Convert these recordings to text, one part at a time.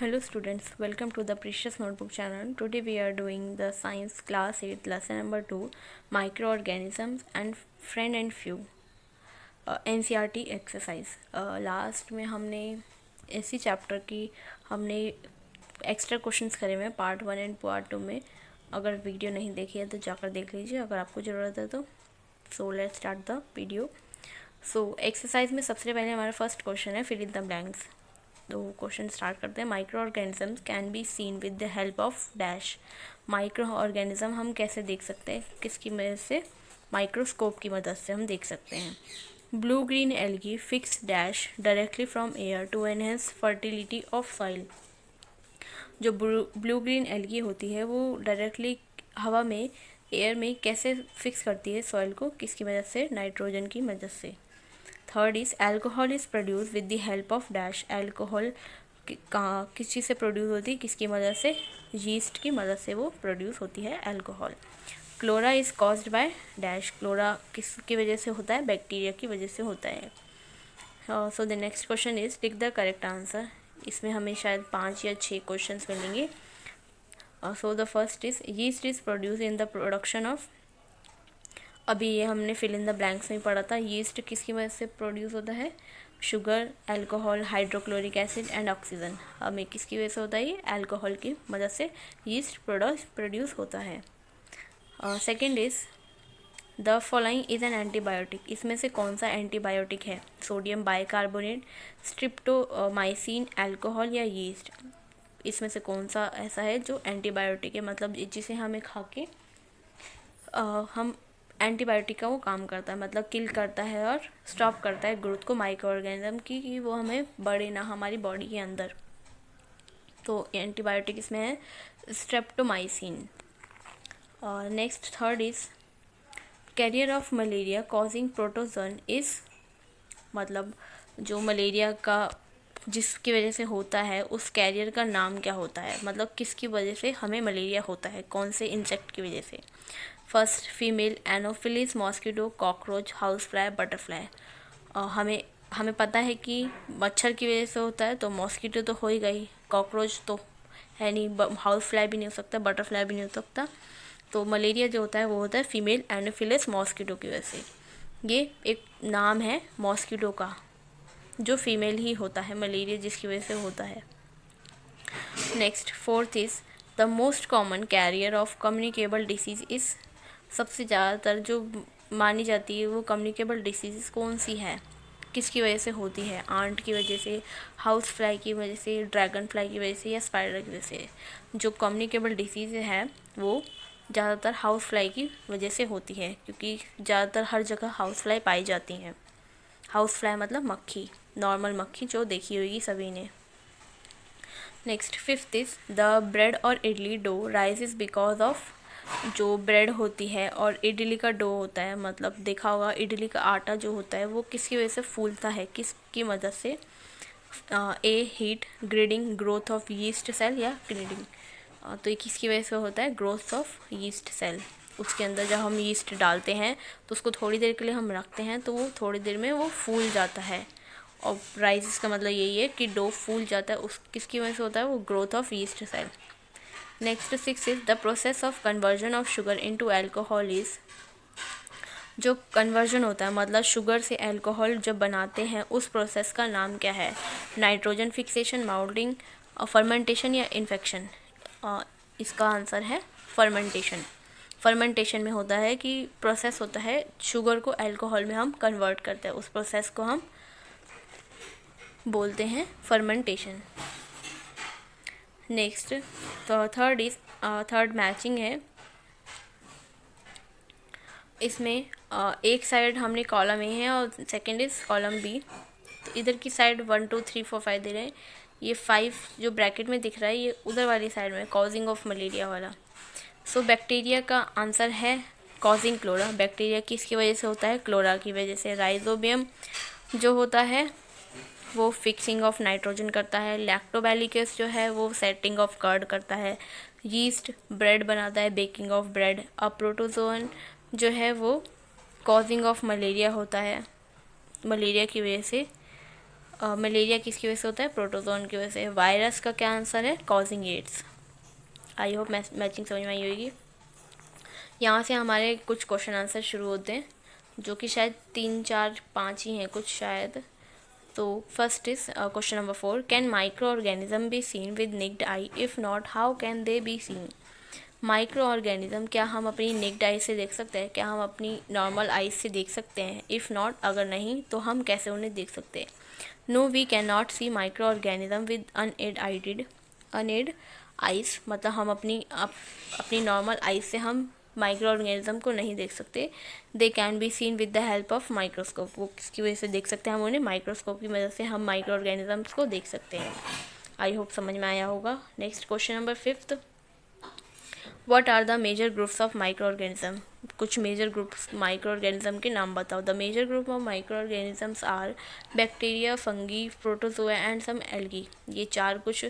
Hello students, welcome to the Precious Notebook channel. Today we are doing the science class 8 lesson number 2 microorganisms and friend and few NCERT exercise. Last में हमने इसी chapter की हमने extra questions करे हुए हैं part 1 and part 2 में. अगर वीडियो नहीं देखी है तो जाकर देख लीजिए अगर आपको ज़रूरत है तो. So let's start the video. So exercise में सबसे पहले हमारा फर्स्ट क्वेश्चन है फिल इन द ब्लैंक्स. तो क्वेश्चन स्टार्ट करते हैं. Micro organisms can be seen with the help of dash. Micro organism हम कैसे देख सकते हैं, किसकी मदद से? माइक्रोस्कोप की मदद से हम देख सकते हैं. Blue green algae fix dash directly from air to enhance fertility of soil. जो ब्लू ग्रीन एल्गी होती है वो डायरेक्टली हवा में एयर में कैसे फिक्स करती है सॉइल को, किसकी मदद से? नाइट्रोजन की मदद से. Third is alcohol is produce with the help of dash. Alcohol कहाँ किस चीज़ से प्रोड्यूस होती है, किसकी मदद से? यीस्ट की मदद से वो प्रोड्यूस होती है alcohol. Cholera is caused by dash. Cholera किसकी वजह से होता है? बैक्टीरिया की वजह से होता है. So the next question is tick the correct answer. इसमें हमें शायद 5 या 6 क्वेश्चन मिलेंगे. So the first is yeast is produce in the production of. अभी ये हमने फिल इन द ब्लैंक्स में पढ़ा था. यीस्ट किसकी वजह से प्रोड्यूस होता है? Sugar, alcohol, hydrochloric acid and oxygen. हमें किसकी वजह से होता है? ये अल्कोहल की मदद से यीस्ट प्रोड्यूस होता है. Second is the following is an antibiotic. इसमें से कौन सा एंटीबायोटिक है? सोडियम बाइकार्बोनेट, स्ट्रिप्टोमाइसिन, अल्कोहल या यीस्ट. इसमें से कौन सा ऐसा है जो एंटीबायोटिक है, मतलब जिसे हमें खा के हम एंटीबायोटिक का वो काम करता है, मतलब किल करता है और स्टॉप करता है ग्रोथ को माइक्रो ऑर्गेनिज्म की, कि वो हमें बढ़े ना हमारी बॉडी के अंदर. तो एंटीबायोटिक इसमें है स्ट्रेप्टोमाइसिन. और next third is carrier of malaria causing protozoan is. मतलब जो मलेरिया का जिसकी वजह से होता है उस कैरियर का नाम क्या होता है, मतलब किसकी वजह से हमें मलेरिया होता है, कौन से इंसेक्ट की वजह से? First female Anopheles mosquito, cockroach, house fly, butterfly. हमें पता है कि मच्छर की वजह से होता है, तो मॉस्किटो तो हो ही गई, कॉकरोच तो है नहीं, हाउस फ्लाई भी नहीं हो सकता, बटरफ्लाई भी नहीं हो सकता. तो मलेरिया जो होता है वो होता है फीमेल एनोफिलिस मॉस्किटो की वजह से. ये एक नाम है मॉस्किटो का जो फीमेल ही होता है, मलेरिया जिसकी वजह से होता है. Next fourth is the most common carrier of communicable disease is. सबसे ज़्यादातर जो मानी जाती है वो कम्युनिकेबल डिसीज़ कौन सी है, किसकी वजह से होती है? आंट की वजह से, हाउस फ्लाई की वजह से, ड्रैगन फ्लाई की वजह से या स्पाइडर की वजह से. जो कम्युनिकेबल डिसीज़ है वो ज़्यादातर हाउस फ्लाई की वजह से होती है, क्योंकि ज़्यादातर हर जगह हाउस फ्लाई पाई जाती हैं. हाउस फ्लाई मतलब मक्खी, नॉर्मल मक्खी जो देखी होगी सभी ने. Next fifth is the bread और idli dough rise is because of. जो ब्रेड होती है और इडली का डो होता है, मतलब देखा होगा इडली का आटा जो होता है वो किसकी वजह से फूलता है, किसकी मदद से? A heat, grinding, growth of yeast cell या ग्रीडिंग. तो ये किसकी वजह से होता है? Growth of yeast cell. उसके अंदर जब हम यीस्ट डालते हैं तो उसको थोड़ी देर के लिए हम रखते हैं तो वो थोड़ी देर में वो फूल जाता है. और राइजेस का मतलब यही है कि डो फूल जाता है, उस किसकी वजह से होता है? वो growth of yeast cell. Next 6 is the process of conversion of sugar into alcohol is. जो कन्वर्जन होता है मतलब शुगर से अल्कोहल जब बनाते हैं उस प्रोसेस का नाम क्या है? नाइट्रोजन फिक्सेशन, माउल्टिंग, फर्मेंटेशन या इन्फेक्शन. इसका आंसर है फर्मेंटेशन. फर्मेंटेशन में होता है कि प्रोसेस होता है शुगर को अल्कोहल में हम कन्वर्ट करते हैं, उस प्रोसेस को हम बोलते हैं फर्मेंटेशन. नेक्स्ट तो थर्ड मैचिंग है. इसमें एक साइड हमने कॉलम ए है और सेकंड इज कॉलम बी. तो इधर की साइड 1 2 3 4 5 दे रहे हैं. ये 5 जो ब्रैकेट में दिख रहा है ये उधर वाली साइड में कॉजिंग ऑफ मलेरिया वाला. सो बैक्टीरिया का आंसर है कॉजिंग क्लोरा. बैक्टीरिया किसकी वजह से होता है? क्लोरा की वजह से. राइजोबियम जो होता है वो फिक्सिंग ऑफ नाइट्रोजन करता है. लैक्टोबैलिकस जो है वो सेटिंग ऑफ कर्ड करता है. यीस्ट ब्रेड बनाता है, बेकिंग ऑफ ब्रेड. अब प्रोटोजोन जो है वो कॉजिंग ऑफ मलेरिया होता है, मलेरिया की वजह से मलेरिया किसकी वजह से होता है? प्रोटोजोन की वजह से। वायरस का क्या आंसर है? Causing AIDS. I hope matching समझ में आई होगी। यहाँ से हमारे कुछ क्वेश्चन आंसर शुरू होते हैं, जो कि शायद 3 4 5 ही हैं कुछ शायद। तो first is question number 4, can micro organism be seen with necked I? If not, how can they be seen? Micro organism क्या हम अपनी नेक्ड आई से देख सकते हैं? क्या हम अपनी नॉर्मल आइज से देख सकते हैं? इफ़ नॉट, अगर नहीं तो हम कैसे उन्हें देख सकते हैं? No, we can not see micro organism with unaided eyes, मतलब हम अपनी नॉर्मल आइज से हम माइक्रो ऑर्गेनिज्म को नहीं देख सकते। They can be seen with the help of microscope. वो किसकी वजह से देख सकते हैं? हम उन्हें माइक्रोस्कोप की मदद से हम माइक्रो ऑर्गेनिजम्स को देख सकते हैं। आई होप समझ में आया होगा। Next question number 5, what are the major groups of micro organism? कुछ मेजर ग्रुप्स माइक्रो ऑर्गेनिज्म के नाम बताओ। The major group of micro organisms are bacteria, fungi, protozoa and some algae. ये 4 कुछ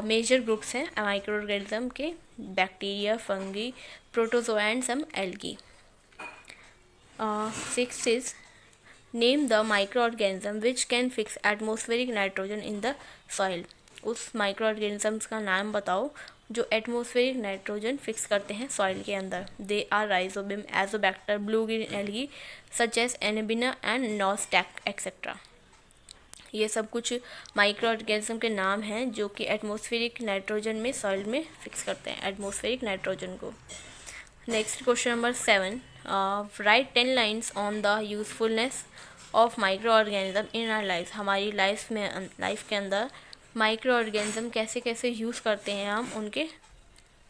मेजर ग्रुप्स हैं माइक्रो ऑर्गेनिज्म के, bacteria, fungi, protozoa and some algae. 6 is name the micro organism which can fix atmospheric nitrogen in the soil. उस micro organisms का नाम बताओ जो atmospheric nitrogen fix करते हैं सॉइल के अंदर। They are rhizobium, azotobacter, blue green algae such as anabaena and nostoc etcetera. ये सब कुछ माइक्रो ऑर्गेनिज्म के नाम हैं जो कि एटमोस्फेरिक नाइट्रोजन में सॉइल में फिक्स करते हैं एटमोस्फेरिक नाइट्रोजन को। Next question number 7, write 10 lines on the usefulness of micro organism in our life. हमारी लाइफ के अंदर माइक्रो ऑर्गेनिज्म कैसे कैसे यूज़ करते हैं हम उनके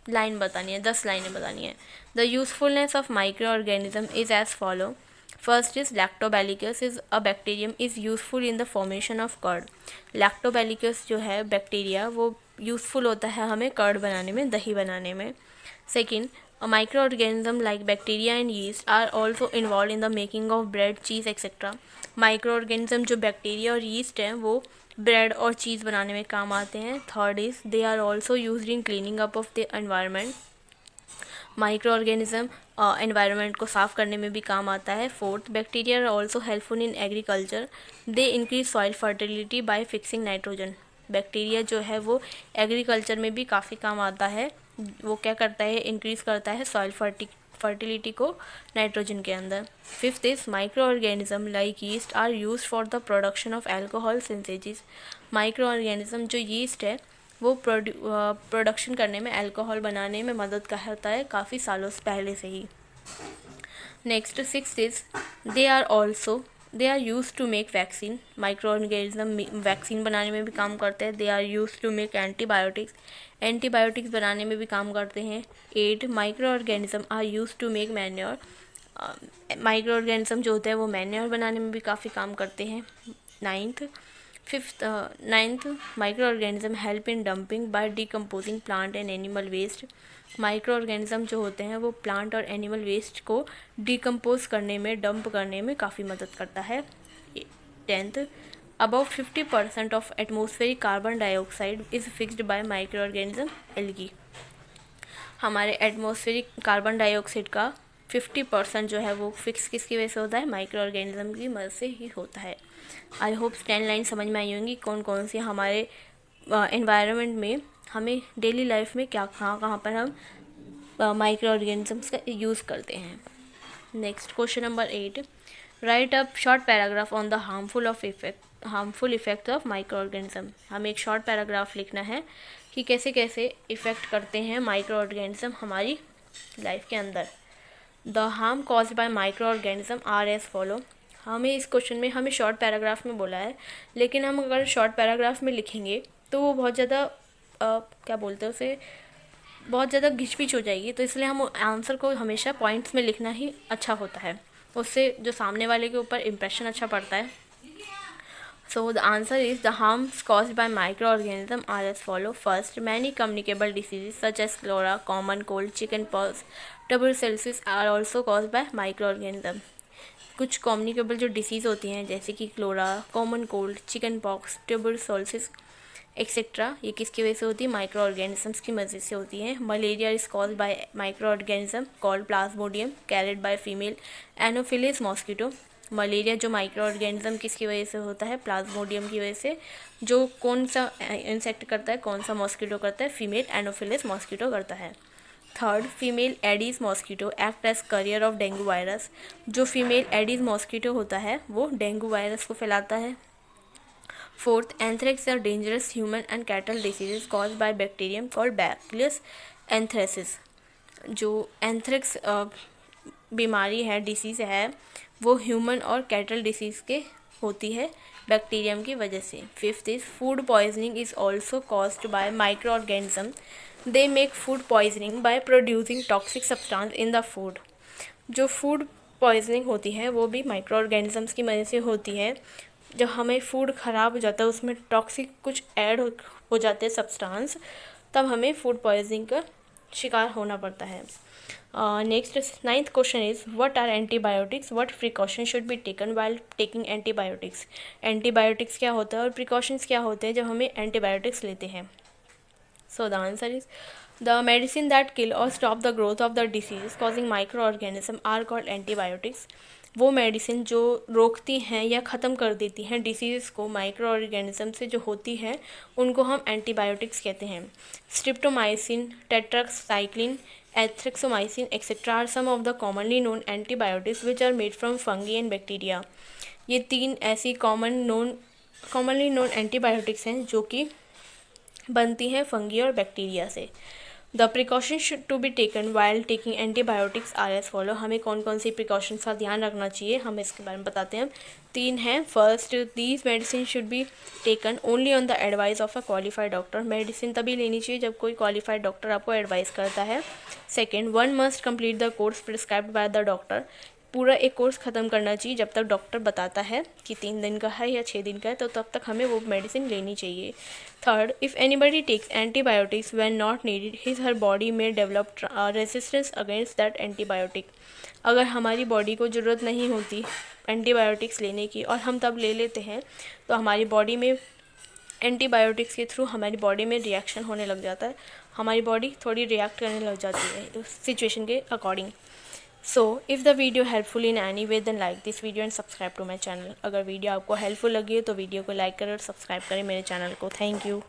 लाइन बतानी है, 10 लाइनें बतानी है। The usefulness of micro organism is as follow. First is lactobacillus is a bacterium is useful in the formation of curd. Lactobacillus जो है बैक्टीरिया वो यूजफुल होता है हमें कर्ड बनाने में, दही बनाने में। Second, a microorganism like bacteria and yeast are also involved in the making of bread, cheese, etc. Microorganism जो बैक्टीरिया और यीस्ट हैं वो ब्रेड और चीज़ बनाने में काम आते हैं। Third is they are also used in cleaning up of the environment. Micro organism environment को साफ करने में भी काम आता है। Fourth, bacteria are also helpful in agriculture. They increase soil fertility by fixing nitrogen. Bacteria जो है वो एग्रीकल्चर में भी काफ़ी काम आता है। वो क्या करता है? इंक्रीज़ करता है सॉइल फर्टिलिटी को नाइट्रोजन के अंदर। Fifth is micro organism like yeast are used for the production of alcohol synthesis. Micro organism जो यीस्ट है वो प्रोडक्शन करने में, अल्कोहल बनाने में मदद करता है काफ़ी सालों से पहले से ही। Next 6 is they are use to make vaccine. Microorganism vaccine बनाने में भी काम करते हैं। They are use to make antibiotics बनाने में भी काम करते हैं। 8, micro organism are use to make manure. Micro organism जो होते हैं वो मैन्योर बनाने में भी काफ़ी काम करते हैं। Ninth, micro organism help in dumping by decomposing plant and animal waste. Micro organism जो होते हैं वो प्लांट और एनिमल वेस्ट को डिकम्पोज करने में, डंप करने में काफ़ी मदद करता है। 10th, about 50% of atmospheric carbon dioxide is fixed by micro organism algae. हमारे एटमोस्फेरिक कार्बन डाइऑक्साइड का 50% जो है वो फिक्स किसकी वजह से होता है? माइक्रो ऑर्गेनिज्म की मदद से ही होता है। आई होप 10 लाइन समझ में आई होंगी कौन कौन सी हमारे एनवायरनमेंट में, हमें डेली लाइफ में क्या कहाँ पर हम माइक्रो ऑर्गेनिजम्स का यूज़ करते हैं। Next question number 8, right up short paragraph on the harmful effect of micro organism. हमें एक शॉर्ट पैराग्राफ लिखना है कि कैसे कैसे इफ़ेक्ट करते हैं माइक्रो ऑर्गेनिज्म हमारी लाइफ के अंदर। The harm caused by micro organism are as follow. हमें इस क्वेश्चन में हमें शॉर्ट पैराग्राफ में बोला है, लेकिन हम अगर शॉर्ट पैराग्राफ में लिखेंगे तो वो बहुत ज़्यादा क्या बोलते हैं उसे, बहुत ज़्यादा घिचपिच हो जाएगी। तो इसलिए हम आंसर को हमेशा पॉइंट्स में लिखना ही अच्छा होता है, उससे जो सामने वाले के ऊपर इम्प्रेशन अच्छा पड़ता है। So the answer is the harms caused by micro organism are as follow. First, many communicable diseases such as cholera, common cold, chicken pox, tuberculosis are also caused by micro organism. कुछ communicable जो disease होती हैं जैसे कि cholera, common cold, chicken pox, tuberculosis etcetera, ये किसकी वजह से होती है? माइक्रो ऑर्गेनिजम्स की मदद से होती हैं। Malaria is caused by micro organism called Plasmodium carried by female Anopheles mosquito. Malaria जो माइक्रो ऑर्गेनिज्म किसकी वजह से होता है, प्लाज्मोडियम की वजह से, जो कौन सा इंसेक्ट करता है, कौन सा मॉस्किटो करता है, फीमेल एनोफिलिस मॉस्किटो करता है। Third, female aedes mosquito act as carrier of dengue virus, जो फीमेल एडीज मॉस्किटो होता है वो डेंगू वायरस को फैलाता है। Fourth, anthrax are dangerous human and cattle diseases caused by bacterium called bacillus anthracis, जो एंथ्रेक्स बीमारी है, डिसीज़ है, वो ह्यूमन और कैटल डिसीज़ के होती है बैक्टीरियम की वजह से। Fifth is food poisoning is also caused by micro organism, they make food poisoning by producing toxic substance in the food, जो फूड पॉइजनिंग होती है वो भी माइक्रो ऑर्गेनिजम्स की वजह से होती है। जब हमें फूड ख़राब हो जाता है, उसमें टॉक्सिक कुछ ऐड हो जाते हैं सब्सटेंस, तब हमें फूड पॉइजनिंग का शिकार होना पड़ता है। Next, ninth question is what are antibiotics, what precaution should be taken while taking antibiotics. Antibiotics क्या होता है और प्रिकॉशंस क्या होते हैं जब हमें एंटीबायोटिक्स लेते हैं। So the answer is the medicine that kill or stop the growth of the disease causing microorganism are called antibiotics. वो मेडिसिन जो रोकती हैं या ख़त्म कर देती हैं डिसीज़ को माइक्रो ऑर्गेनिज्म से जो होती है, उनको हम एंटीबायोटिक्स कहते हैं। Streptomycin, tetracycline, erythromycin etcetera are some of the commonly known antibiotics which are made from fungi and bacteria. ये 3 ऐसी कॉमनली नोन एंटीबायोटिक्स हैं जो कि बनती हैं फंगी और बैक्टीरिया से। The precaution should to be taken while taking antibiotics are as follow. हमें कौन कौन सी प्रिकॉशंस का ध्यान रखना चाहिए, हम इसके बारे में बताते हैं। 3 हैं। First, these medicine should be taken only on the advice of a qualified doctor. Medicine तभी लेनी चाहिए जब कोई क्वालिफाइड डॉक्टर आपको एडवाइस करता है। Second, one must complete the course prescribed by the doctor. पूरा एक कोर्स ख़त्म करना चाहिए जब तक डॉक्टर बताता है कि 3 दिन का है या 6 दिन का है, तो तब तक हमें वो मेडिसिन लेनी चाहिए। Third, if anybody takes antibiotics when not needed his her body में develop resistance against that antibiotic. अगर हमारी बॉडी को ज़रूरत नहीं होती एंटीबायोटिक्स लेने की और हम तब ले लेते हैं, तो हमारी बॉडी में एंटीबायोटिक्स के थ्रू हमारी बॉडी में रिएक्शन होने लग जाता है, हमारी बॉडी थोड़ी रिएक्ट करने लग जाती है सिचुएशन के according. So if the video helpful in any way then like this video and subscribe to my channel। अगर वीडियो आपको हेल्पफुल लगी है तो वीडियो को लाइक करें और सब्सक्राइब करें मेरे चैनल को। Thank you.